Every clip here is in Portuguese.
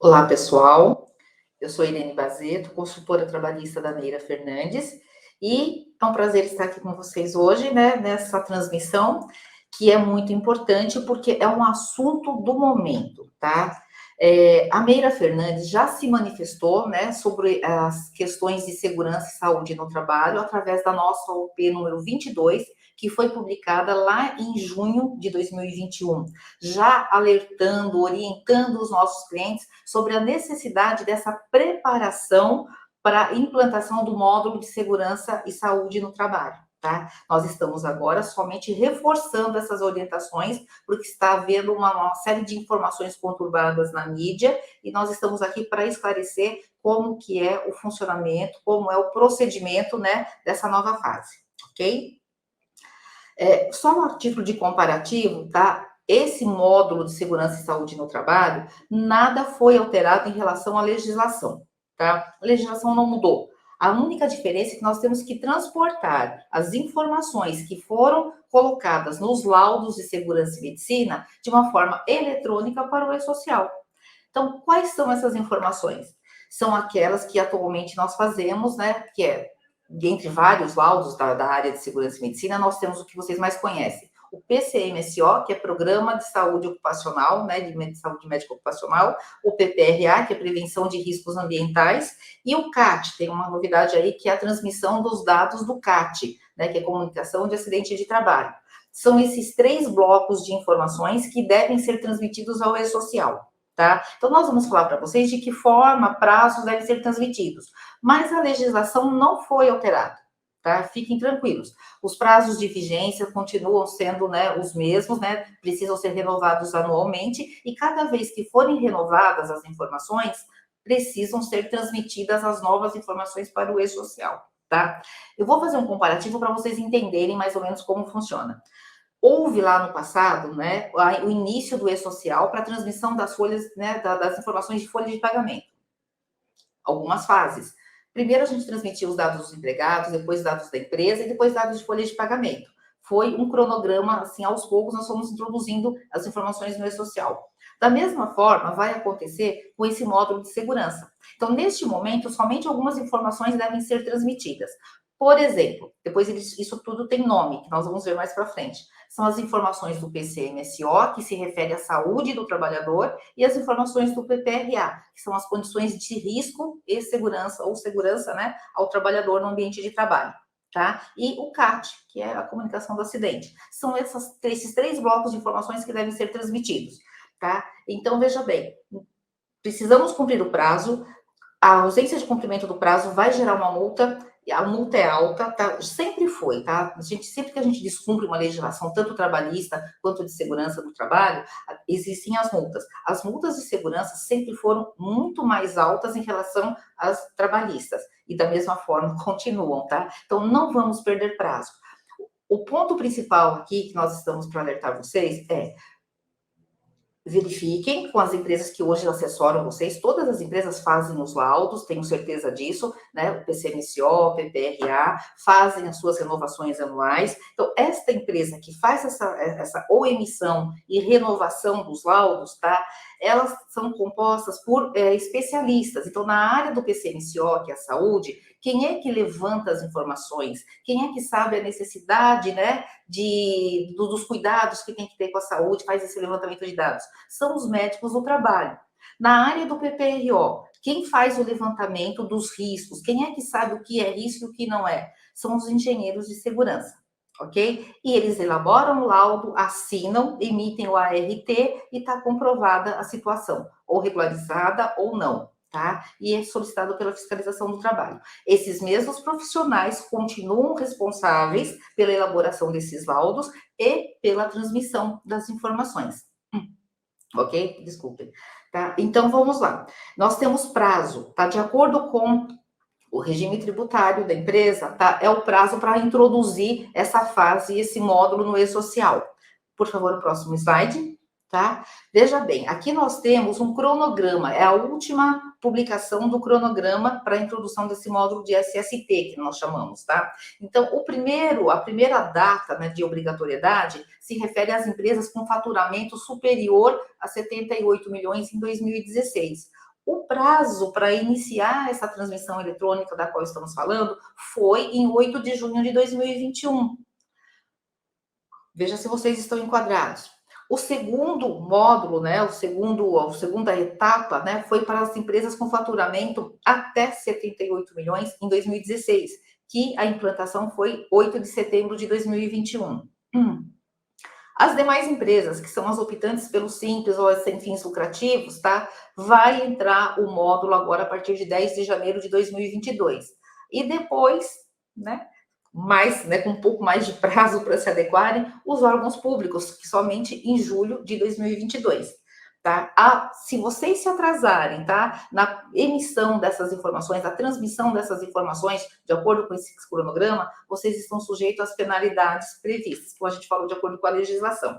Olá, pessoal. Eu sou Irene Bazeto, consultora trabalhista da Neira Fernandes, e é um prazer estar aqui com vocês hoje, né, nessa transmissão, que é muito importante porque é um assunto do momento, tá? A Meira Fernandes já se manifestou, né, sobre as questões de segurança e saúde no trabalho através da nossa OP número 22, que foi publicada lá em junho de 2021, já alertando, orientando os nossos clientes sobre a necessidade dessa preparação para a implantação do módulo de segurança e saúde no trabalho. Tá? Nós estamos agora somente reforçando essas orientações, porque está havendo uma série de informações conturbadas na mídia, e nós estamos aqui para esclarecer como que é o funcionamento, como é o procedimento, né, dessa nova fase, ok? Só um título de comparativo, tá? Esse módulo de segurança e saúde no trabalho, nada foi alterado em relação à legislação, tá? A legislação não mudou. A única diferença é que nós temos que transportar as informações que foram colocadas nos laudos de segurança e medicina de uma forma eletrônica para o e-social. Então, quais são essas informações? São aquelas que atualmente nós fazemos, né? Que é, dentre vários laudos da área de segurança e medicina, nós temos o que vocês mais conhecem. O PCMSO, que é Programa de Saúde Ocupacional, né, de Saúde Médica Ocupacional, o PPRA, que é Prevenção de Riscos Ambientais, e o CAT, tem uma novidade aí, que é a transmissão dos dados do CAT, né, que é Comunicação de Acidente de Trabalho. São esses três blocos de informações que devem ser transmitidos ao e-social. Tá? Então, nós vamos falar para vocês de que forma prazos devem ser transmitidos, mas a legislação não foi alterada, tá? Fiquem tranquilos. Os prazos de vigência continuam sendo, né, os mesmos, né? Precisam ser renovados anualmente, e cada vez que forem renovadas as informações, precisam ser transmitidas as novas informações para o e-social, tá? Eu vou fazer um comparativo para vocês entenderem mais ou menos como funciona. Houve lá no passado, né, o início do e-social para transmissão das folhas, né, das informações de folha de pagamento. Algumas fases. Primeiro a gente transmitia os dados dos empregados, depois dados da empresa e depois dados de folha de pagamento. Foi um cronograma, assim, aos poucos nós fomos introduzindo as informações no e-social. Da mesma forma, vai acontecer com esse módulo de segurança. Então, neste momento, somente algumas informações devem ser transmitidas. Por exemplo, depois isso tudo tem nome, que nós vamos ver mais para frente. São as informações do PCMSO, que se refere à saúde do trabalhador, e as informações do PPRA, que são as condições de risco e segurança, ou segurança, né, ao trabalhador no ambiente de trabalho. Tá? E o CAT, que é a comunicação do acidente. São esses três blocos de informações que devem ser transmitidos. Tá? Então, veja bem, precisamos cumprir o prazo, a ausência de cumprimento do prazo vai gerar uma multa, a multa é alta, tá? Sempre foi, tá? Sempre que a gente descumpre uma legislação, tanto trabalhista quanto de segurança do trabalho, existem as multas. As multas de segurança sempre foram muito mais altas em relação às trabalhistas, e da mesma forma continuam, tá? Então, não vamos perder prazo. O ponto principal aqui que nós estamos para alertar vocês é: verifiquem com as empresas que hoje assessoram vocês, todas as empresas fazem os laudos, tenho certeza disso, né? O PCMSO, o PPRA, fazem as suas renovações anuais. Então, esta empresa que faz essa ou emissão e renovação dos laudos, tá? Elas são compostas por especialistas. Então, na área do PCMSO, que é a saúde, quem é que levanta as informações? Quem é que sabe a necessidade, né, dos cuidados que tem que ter com a saúde, faz esse levantamento de dados? São os médicos do trabalho. Na área do PPRO, quem faz o levantamento dos riscos? Quem é que sabe o que é risco e o que não é? São os engenheiros de segurança, ok? E eles elaboram o laudo, assinam, emitem o ART e está comprovada a situação, ou regularizada ou não, tá? E é solicitado pela fiscalização do trabalho. Esses mesmos profissionais continuam responsáveis pela elaboração desses laudos e pela transmissão das informações. Ok? Desculpem. Tá? Então, vamos lá. Nós temos prazo, tá? De acordo com o regime tributário da empresa, tá? É o prazo para introduzir essa fase, esse módulo no e-social. Por favor, o próximo slide, tá? Veja bem, aqui nós temos um cronograma, é a última publicação do cronograma para a introdução desse módulo de SST, que nós chamamos, tá? Então, a primeira data, né, de obrigatoriedade se refere às empresas com faturamento superior a 78 milhões em 2016. O prazo para iniciar essa transmissão eletrônica da qual estamos falando foi em 8 de junho de 2021. Veja se vocês estão enquadrados. O segundo módulo, né, a segunda etapa, né, foi para as empresas com faturamento até 78 milhões em 2016, que a implantação foi 8 de setembro de 2021. As demais empresas, que são as optantes pelo Simples ou as sem fins lucrativos, tá? Vai entrar o módulo agora a partir de 10 de janeiro de 2022. E depois, né, com um pouco mais de prazo para se adequarem, os órgãos públicos, que somente em julho de 2022. Tá? Se vocês se atrasarem, tá? Na emissão dessas informações, a transmissão dessas informações, de acordo com esse cronograma, vocês estão sujeitos às penalidades previstas, como a gente falou, de acordo com a legislação.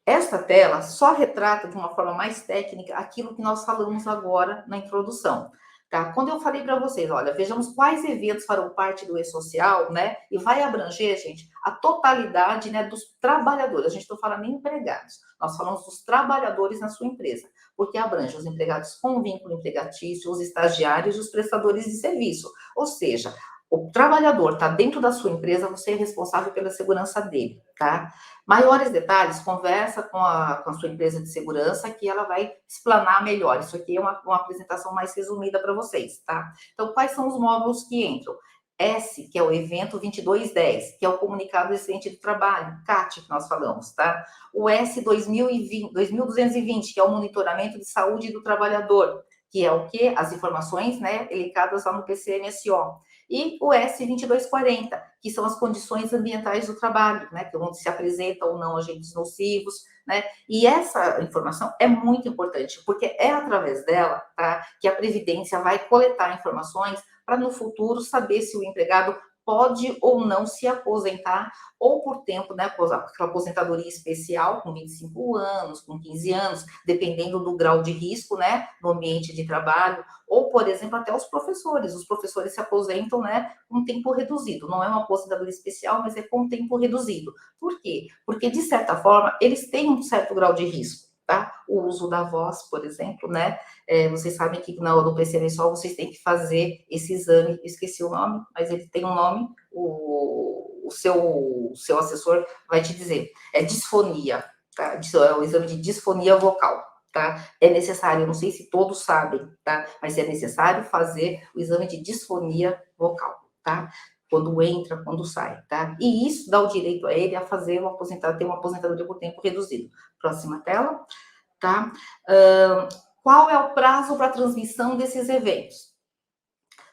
Esta tela só retrata de uma forma mais técnica aquilo que nós falamos agora na introdução. Tá? Quando eu falei para vocês, olha, vejamos quais eventos farão parte do e-social, né? E vai abranger, gente, a totalidade, né, dos trabalhadores. A gente não fala nem empregados, nós falamos dos trabalhadores na sua empresa, porque abrange os empregados com vínculo empregatício, os estagiários e os prestadores de serviço. Ou seja, o trabalhador está dentro da sua empresa, você é responsável pela segurança dele, tá? Maiores detalhes, conversa com a sua empresa de segurança, que ela vai explanar melhor. Isso aqui é uma apresentação mais resumida para vocês, tá? Então, quais são os módulos que entram? S, que é o evento 2210, que é o comunicado do acidente do trabalho, CAT, que nós falamos, tá? O S 2220, que é o monitoramento de saúde do trabalhador, que é o quê? As informações, né, elencadas lá no PCMSO. E o S2240, que são as condições ambientais do trabalho, né, que é onde se apresenta ou não agentes nocivos, né, e essa informação é muito importante, porque é através dela, tá, que a Previdência vai coletar informações para no futuro saber se o empregado pode ou não se aposentar, ou por tempo, né, aquela aposentadoria especial, com 25 anos, com 15 anos, dependendo do grau de risco, né, no ambiente de trabalho, ou, por exemplo, até os professores se aposentam, né, com tempo reduzido, não é uma aposentadoria especial, mas é com tempo reduzido. Por quê? Porque, de certa forma, eles têm um certo grau de risco, tá? O uso da voz, por exemplo, né, vocês sabem que no PCMSO vocês têm que fazer esse exame, esqueci o nome, mas ele tem um nome, o seu assessor vai te dizer, é disfonia, tá? É o exame de disfonia vocal, tá? É necessário, eu não sei se todos sabem, tá? Mas é necessário fazer o exame de disfonia vocal, tá? Quando entra, quando sai, tá? E isso dá o direito a ele a fazer ter uma aposentadoria por tempo reduzido. Próxima tela, tá? Qual é o prazo para a transmissão desses eventos?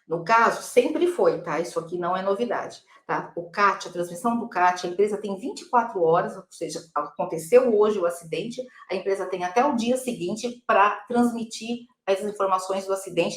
No caso, sempre foi, tá? Isso aqui não é novidade, tá? O CAT, a transmissão do CAT, a empresa tem 24 horas, ou seja, aconteceu hoje o acidente, a empresa tem até o dia seguinte para transmitir as informações do acidente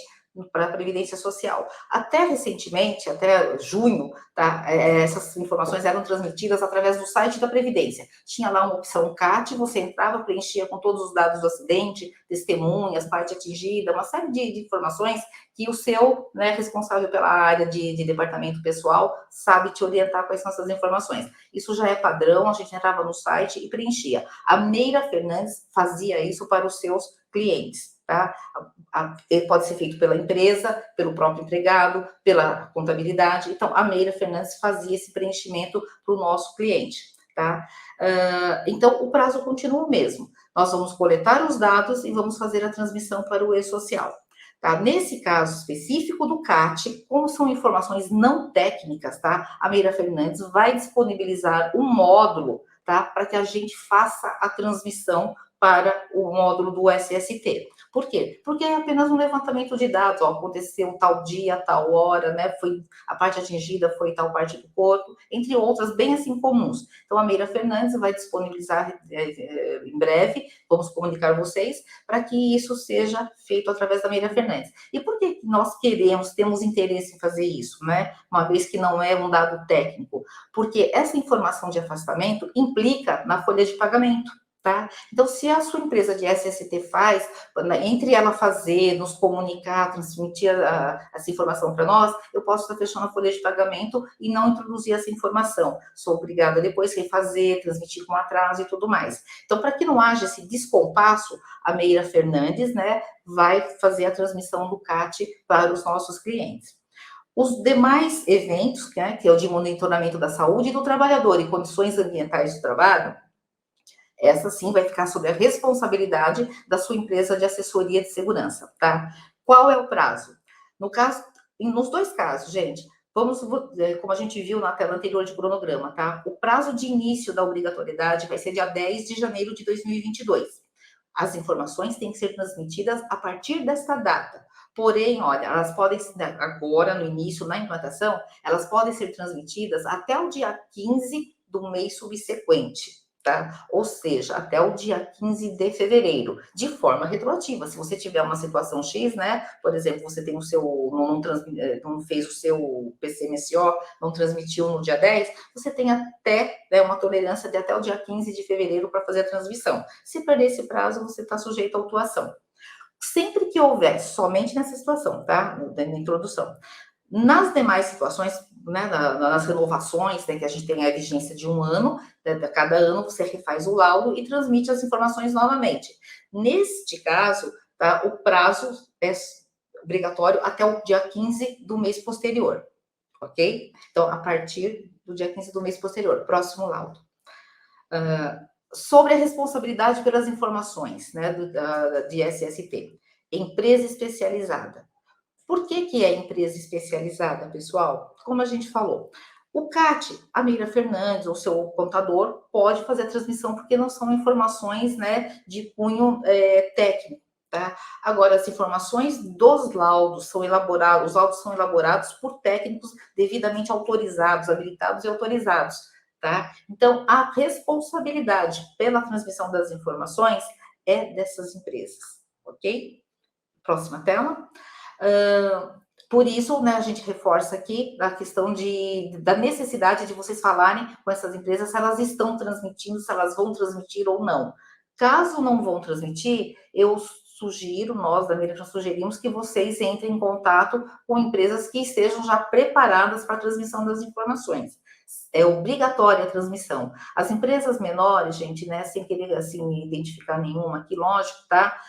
para a Previdência Social. Até recentemente, até junho, tá? Essas informações eram transmitidas através do site da Previdência. Tinha lá uma opção CAT, você entrava, preenchia com todos os dados do acidente, testemunhas, parte atingida, uma série de informações que o seu, né, responsável pela área de departamento pessoal sabe te orientar quais são essas informações. Isso já é padrão, a gente entrava no site e preenchia. A Meira Fernandes fazia isso para os seus clientes, tá? Ele pode ser feito pela empresa, pelo próprio empregado, pela contabilidade. Então, a Meira Fernandes fazia esse preenchimento para o nosso cliente, tá? Então, o prazo continua o mesmo. Nós vamos coletar os dados e vamos fazer a transmissão para o e-social. Tá? Nesse caso específico do CAT, como são informações não técnicas, tá? A Meira Fernandes vai disponibilizar um módulo, tá? Para que a gente faça a transmissão para o módulo do SST. Por quê? Porque é apenas um levantamento de dados, ó, aconteceu tal dia, tal hora, né? Foi a parte atingida foi tal parte do corpo, entre outras bem assim comuns. Então a Meira Fernandes vai disponibilizar em breve, vamos comunicar vocês, para que isso seja feito através da Meira Fernandes. E por que nós temos interesse em fazer isso, né? Uma vez que não é um dado técnico, porque essa informação de afastamento implica na folha de pagamento. tá? Então, se a sua empresa de SST faz, entre ela fazer, nos comunicar, transmitir essa informação para nós, eu posso estar fechando a folha de pagamento e não introduzir essa informação. Sou obrigada depois a refazer, transmitir com atraso e tudo mais. Então, para que não haja esse descompasso, a Meira Fernandes, né, vai fazer a transmissão do CAT para os nossos clientes. Os demais eventos, né, que é o de monitoramento da saúde do trabalhador e condições ambientais de trabalho, essa sim vai ficar sob a responsabilidade da sua empresa de assessoria de segurança, tá? Qual é o prazo? No caso, nos dois casos, gente, vamos, como a gente viu na tela anterior de cronograma, tá? O prazo de início da obrigatoriedade vai ser dia 10 de janeiro de 2022. As informações têm que ser transmitidas a partir desta data. Porém, olha, elas podem, agora, no início, na implantação, elas podem ser transmitidas até o dia 15 do mês subsequente. Tá? Ou seja, até o dia 15 de fevereiro, de forma retroativa. Se você tiver uma situação X, né? Por exemplo, você tem o seu, não fez o seu PCMSO, não transmitiu no dia 10, você tem até, né, uma tolerância de até o dia 15 de fevereiro para fazer a transmissão. Se perder esse prazo, você está sujeito à autuação. Sempre que houver, somente nessa situação, tá? Na introdução. Nas demais situações, né, nas renovações, né, que a gente tem a vigência de um ano, né, cada ano você refaz o laudo e transmite as informações novamente. Neste caso, tá, o prazo é obrigatório até o dia 15 do mês posterior, ok? Então, a partir do dia 15 do mês posterior, próximo laudo. Sobre a responsabilidade pelas informações, né, de SST. Empresa especializada. Por que é empresa especializada, pessoal? Como a gente falou, o CAT, a Meira Fernandes, ou seu contador, pode fazer a transmissão, porque não são informações, né, de cunho técnico, tá? Agora, as informações dos laudos são elaborados, os laudos são elaborados por técnicos devidamente autorizados, habilitados e autorizados, tá? Então, a responsabilidade pela transmissão das informações é dessas empresas, ok? Próxima tela. Por isso, né, a gente reforça aqui a questão da necessidade de vocês falarem com essas empresas se elas estão transmitindo, se elas vão transmitir ou não. Caso não vão transmitir, eu sugiro, nós da Meira já sugerimos que vocês entrem em contato com empresas que estejam já preparadas para a transmissão das informações. É obrigatória a transmissão. As empresas menores, gente, né, sem querer assim identificar nenhuma aqui, lógico, tá?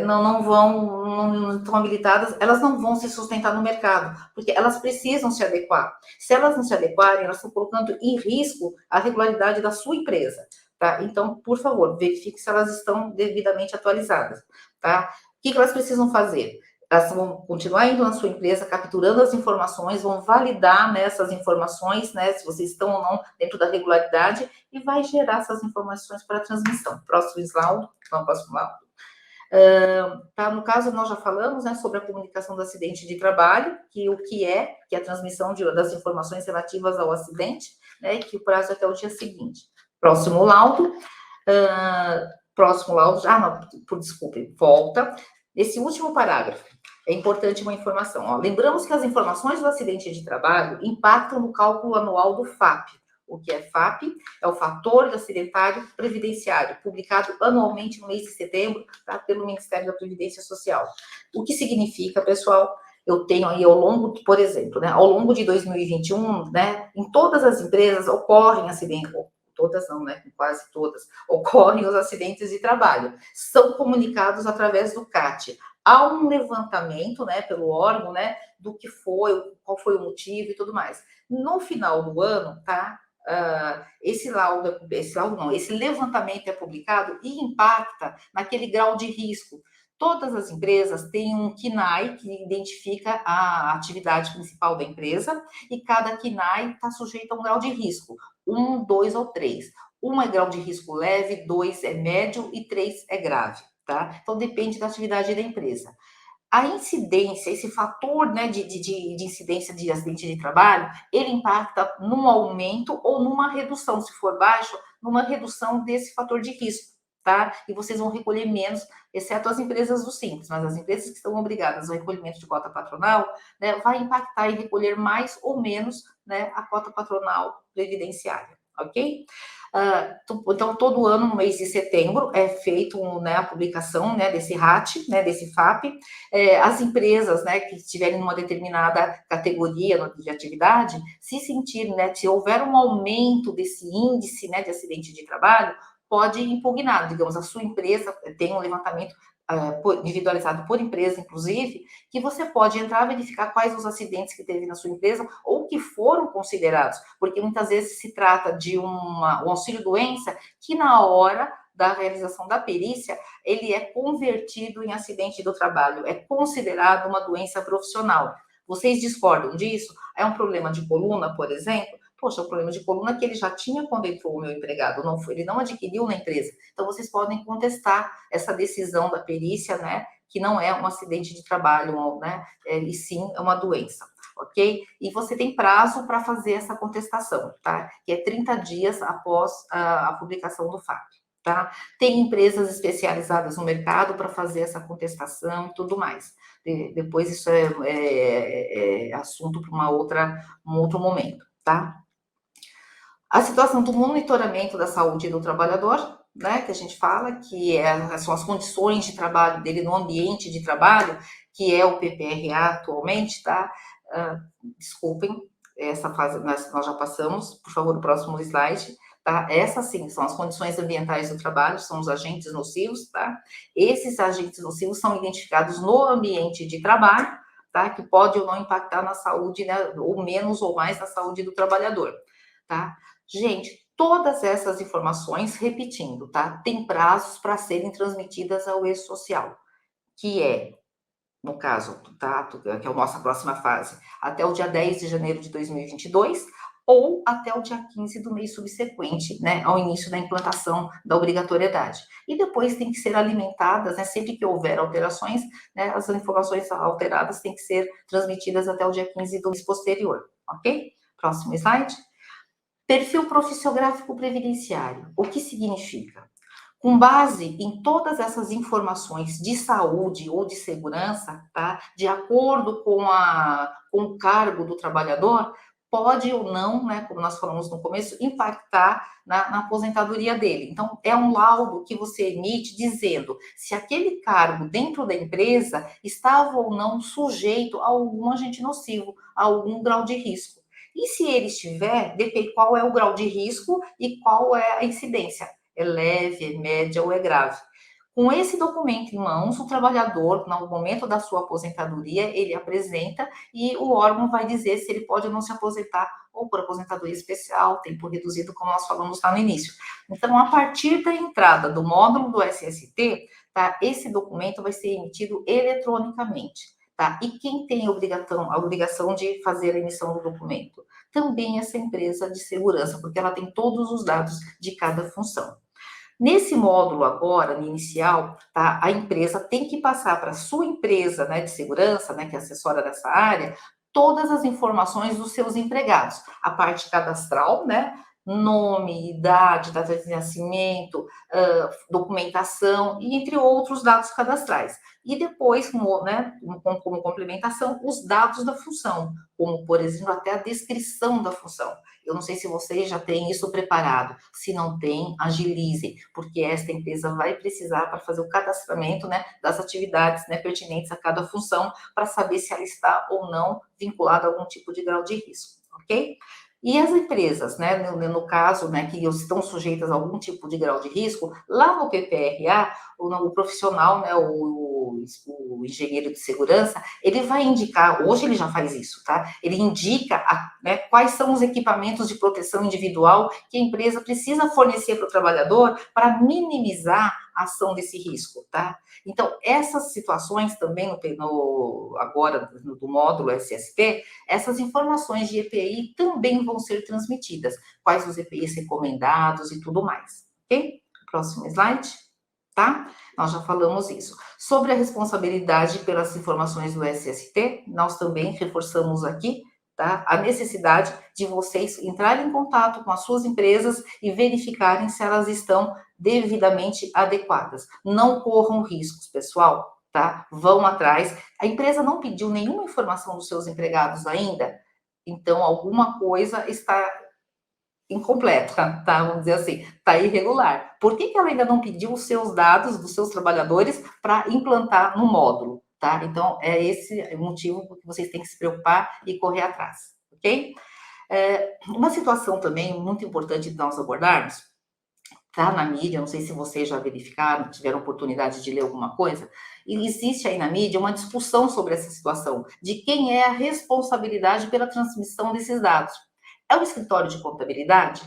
Não estão habilitadas, elas não vão se sustentar no mercado, porque elas precisam se adequar. Se elas não se adequarem, elas estão colocando em risco a regularidade da sua empresa, tá? Então, por favor, verifique se elas estão devidamente atualizadas, tá? O que elas precisam fazer? Elas vão continuar indo na sua empresa, capturando as informações, vão validar, né, essas informações, né, se vocês estão ou não dentro da regularidade, e vai gerar essas informações para a transmissão. Próximo slide, vamos para o próximo slide. Tá, no caso, nós já falamos, né, sobre a comunicação do acidente de trabalho, que é a transmissão das informações relativas ao acidente, né, e que o prazo é até o dia seguinte. Próximo laudo. Desculpe, volta. Esse último parágrafo, é importante uma informação. Ó. Lembramos que as informações do acidente de trabalho impactam no cálculo anual do FAP. O que é FAP? É o fator acidentário previdenciário, publicado anualmente no mês de setembro, tá, pelo Ministério da Previdência Social. O que significa, pessoal? Eu tenho aí ao longo, por exemplo, né, ao longo de 2021, né, em todas as empresas ocorrem acidentes, todas não, né, quase todas, ocorrem os acidentes de trabalho. São comunicados através do CAT. Há um levantamento, né, pelo órgão, né, do que foi, qual foi o motivo e tudo mais. No final do ano, tá? Esse levantamento é publicado e impacta naquele grau de risco. Todas as empresas têm um KNAI que identifica a atividade principal da empresa e cada KNAI está sujeito a um grau de risco, 1, 2 ou 3. 1 é grau de risco leve, 2 é médio e 3 é grave, tá? Então depende da atividade da empresa. A incidência, esse fator, né, de incidência de acidente de trabalho, ele impacta num aumento ou numa redução, se for baixo, numa redução desse fator de risco, tá? E vocês vão recolher menos, exceto as empresas do Simples, mas as empresas que estão obrigadas ao recolhimento de cota patronal, né, vai impactar em recolher mais ou menos, né, a cota patronal previdenciária, ok? Então, todo ano, no mês de setembro, é feito né, a publicação né, desse RAT, né, desse FAP. As empresas né, que estiverem numa determinada categoria de atividade, se sentir, né, se houver um aumento desse índice né, de acidente de trabalho, pode impugnar, digamos, a sua empresa tem um levantamento individualizado por empresa, inclusive, que você pode entrar e verificar quais os acidentes que teve na sua empresa ou que foram considerados, porque muitas vezes se trata de um auxílio-doença que na hora da realização da perícia, ele é convertido em acidente do trabalho, é considerado uma doença profissional. Vocês discordam disso? É um problema de coluna, por exemplo? Poxa, o problema de coluna é que ele já tinha quando entrou o meu empregado, ele não adquiriu na empresa. Então, vocês podem contestar essa decisão da perícia, né, que não é um acidente de trabalho, né, e sim é uma doença, ok? E você tem prazo para fazer essa contestação, tá? Que é 30 dias após a publicação do FAP, tá? Tem empresas especializadas no mercado para fazer essa contestação e tudo mais. Depois isso é assunto para um outro momento, tá? A situação do monitoramento da saúde do trabalhador, né, que a gente fala, que são as condições de trabalho dele no ambiente de trabalho, que é o PPRA atualmente, tá? Desculpem, essa fase nós já passamos, por favor, o próximo slide, tá? Essas sim, são as condições ambientais do trabalho, são os agentes nocivos, tá? Esses agentes nocivos são identificados no ambiente de trabalho, tá? Que pode ou não impactar na saúde, né, ou menos ou mais na saúde do trabalhador, tá? Gente, todas essas informações, repetindo, tá? Tem prazos para serem transmitidas ao ex-social, que é, no caso, tá? Que é a nossa próxima fase, até o dia 10 de janeiro de 2022, ou até o dia 15 do mês subsequente, né, ao início da implantação da obrigatoriedade. E depois tem que ser alimentadas, né, sempre que houver alterações, né, as informações alteradas têm que ser transmitidas até o dia 15 do mês posterior, ok? Próximo slide. Perfil profissiográfico previdenciário. O que significa? Com base em todas essas informações de saúde ou de segurança, tá? De acordo com o cargo do trabalhador, pode ou não, né, como nós falamos no começo, impactar na aposentadoria dele. Então, é um laudo que você emite dizendo se aquele cargo dentro da empresa estava ou não sujeito a algum agente nocivo, a algum grau de risco. E se ele estiver, depende qual é o grau de risco e qual é a incidência. É leve, é média ou é grave. Com esse documento em mãos, o trabalhador, no momento da sua aposentadoria, ele apresenta e o órgão vai dizer se ele pode ou não se aposentar, ou por aposentadoria especial, tempo reduzido, como nós falamos lá no início. Então, a partir da entrada do módulo do SST, tá, esse documento vai ser emitido eletronicamente. Tá? E quem tem a obrigação de fazer a emissão do documento? Também essa empresa de segurança, porque ela tem todos os dados de cada função. Nesse módulo agora, no inicial, tá, a empresa tem que passar para a sua empresa, né, de segurança, né, que é assessora dessa área, todas as informações dos seus empregados, a parte cadastral, né, nome, idade, data de nascimento, documentação e entre outros dados cadastrais. E depois, né, como complementação, os dados da função, como, por exemplo, até a descrição da função. Eu não sei se vocês já têm isso preparado. Se não tem, agilize, porque esta empresa vai precisar para fazer o cadastramento, né, das atividades, né, pertinentes a cada função, para saber se ela está ou não vinculada a algum tipo de grau de risco, ok? E as empresas, né, no caso, né, que estão sujeitas a algum tipo de grau de risco, lá no PPRA, o profissional, né, o engenheiro de segurança, ele vai indicar, hoje ele já faz isso, tá? Ele indica, né, quais são os equipamentos de proteção individual que a empresa precisa fornecer para o trabalhador para minimizar a ação desse risco, tá? Então, essas situações também, agora, do módulo SST, essas informações de EPI também vão ser transmitidas, quais os EPIs recomendados e tudo mais, ok? Próximo slide, tá? Nós já falamos isso. Sobre a responsabilidade pelas informações do SST, nós também reforçamos aqui, tá? A necessidade de vocês entrarem em contato com as suas empresas e verificarem se elas estão devidamente adequadas. Não corram riscos, pessoal, tá? Vão atrás. A empresa não pediu nenhuma informação dos seus empregados ainda, então alguma coisa está incompleta, tá? Vamos dizer assim, está irregular. Por que ela ainda não pediu os seus dados dos seus trabalhadores para implantar no módulo, tá? Então, é esse o motivo que vocês têm que se preocupar e correr atrás, ok? Uma situação também muito importante de nós abordarmos, tá na mídia, não sei se vocês já verificaram, tiveram oportunidade de ler alguma coisa, e existe aí na mídia uma discussão sobre essa situação, de quem é a responsabilidade pela transmissão desses dados. É o escritório de contabilidade?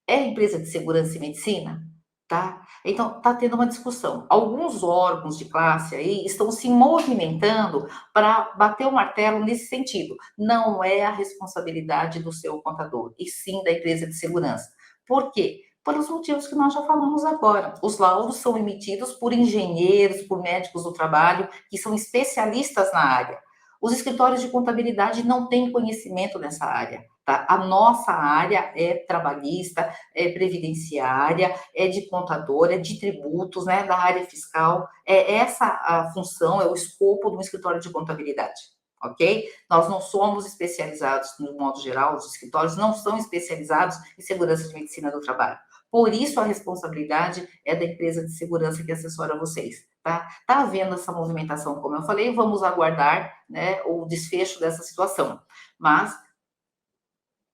É a empresa de segurança e medicina? Tá? Então, está tendo uma discussão. Alguns órgãos de classe aí estão se movimentando para bater o martelo nesse sentido. Não é a responsabilidade do seu contador, e sim da empresa de segurança. Por quê? Pelos motivos que nós já falamos agora. Os laudos são emitidos por engenheiros, por médicos do trabalho, que são especialistas na área. Os escritórios de contabilidade não têm conhecimento nessa área. Tá? A nossa área é trabalhista, é previdenciária, é de contador, é de tributos, né, da área fiscal. É essa a função, é o escopo do escritório de contabilidade, ok? Nós não somos especializados, no modo geral, os escritórios não são especializados em segurança de medicina do trabalho. Por isso, a responsabilidade é da empresa de segurança que assessora vocês, tá? Tá havendo essa movimentação, como eu falei, vamos aguardar, né, o desfecho dessa situação. Mas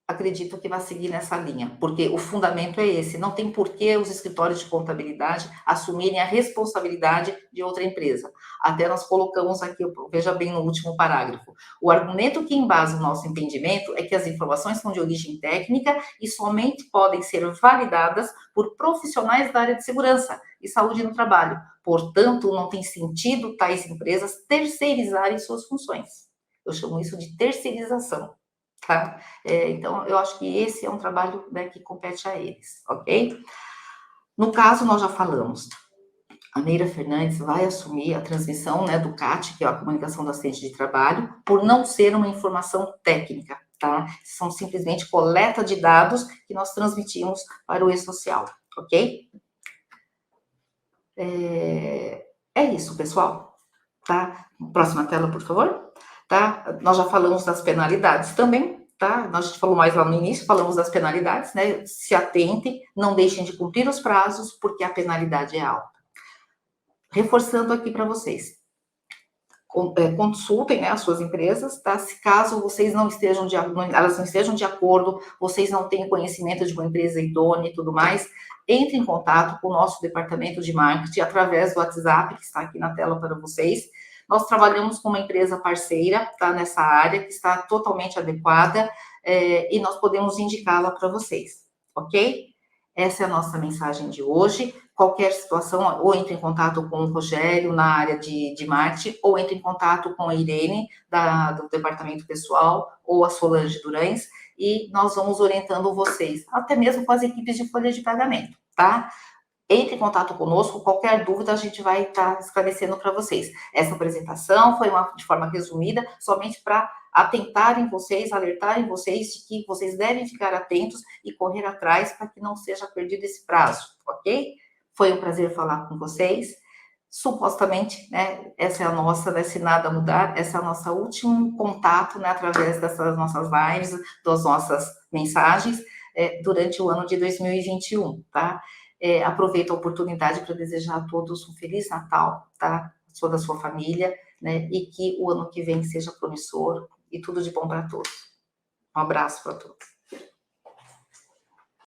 acredito que vai seguir nessa linha, porque o fundamento é esse, não tem por que os escritórios de contabilidade assumirem a responsabilidade de outra empresa. Até nós colocamos aqui, veja bem no último parágrafo, o argumento que embasa o nosso entendimento é que as informações são de origem técnica e somente podem ser validadas por profissionais da área de segurança e saúde no trabalho. Portanto, não tem sentido tais empresas terceirizarem suas funções. Eu chamo isso de terceirização. Tá? Então, eu acho que esse é um trabalho, né, que compete a eles, ok? No caso, nós já falamos, a Neira Fernandes vai assumir a transmissão, né, do CAT, que é a comunicação do acidente de trabalho, por não ser uma informação técnica, tá? São simplesmente coleta de dados que nós transmitimos para o e-social, ok? É isso, pessoal, tá? Próxima tela, por favor. Tá? Nós já falamos das penalidades também, tá? Nós falamos mais lá no início, falamos das penalidades, né? Se atentem, não deixem de cumprir os prazos, porque a penalidade é alta. Reforçando aqui para vocês, consultem, né, as suas empresas, tá? Se caso vocês não estejam elas não estejam de acordo, vocês não têm conhecimento de uma empresa idônea e tudo mais, entre em contato com o nosso departamento de marketing através do WhatsApp, que está aqui na tela para vocês. Nós trabalhamos com uma empresa parceira, tá, nessa área, que está totalmente adequada, e nós podemos indicá-la para vocês, ok? Essa é a nossa mensagem de hoje. Qualquer situação, ou entre em contato com o Rogério, na área de marketing, ou entre em contato com a Irene, do departamento pessoal, ou a Solange Durães, e nós vamos orientando vocês, até mesmo com as equipes de folha de pagamento, tá? Entre em contato conosco, qualquer dúvida a gente vai estar esclarecendo para vocês. Essa apresentação foi de forma resumida, somente para atentarem vocês, alertarem vocês de que vocês devem ficar atentos e correr atrás para que não seja perdido esse prazo, ok? Foi um prazer falar com vocês. Supostamente, né, essa é a nossa, né, se nada mudar, essa é a nossa último contato, né, através dessas nossas lives, das nossas mensagens, durante o ano de 2021, tá? Aproveito a oportunidade para desejar a todos um Feliz Natal, tá? Toda a sua família, né? E que o ano que vem seja promissor e tudo de bom para todos. Um abraço para todos.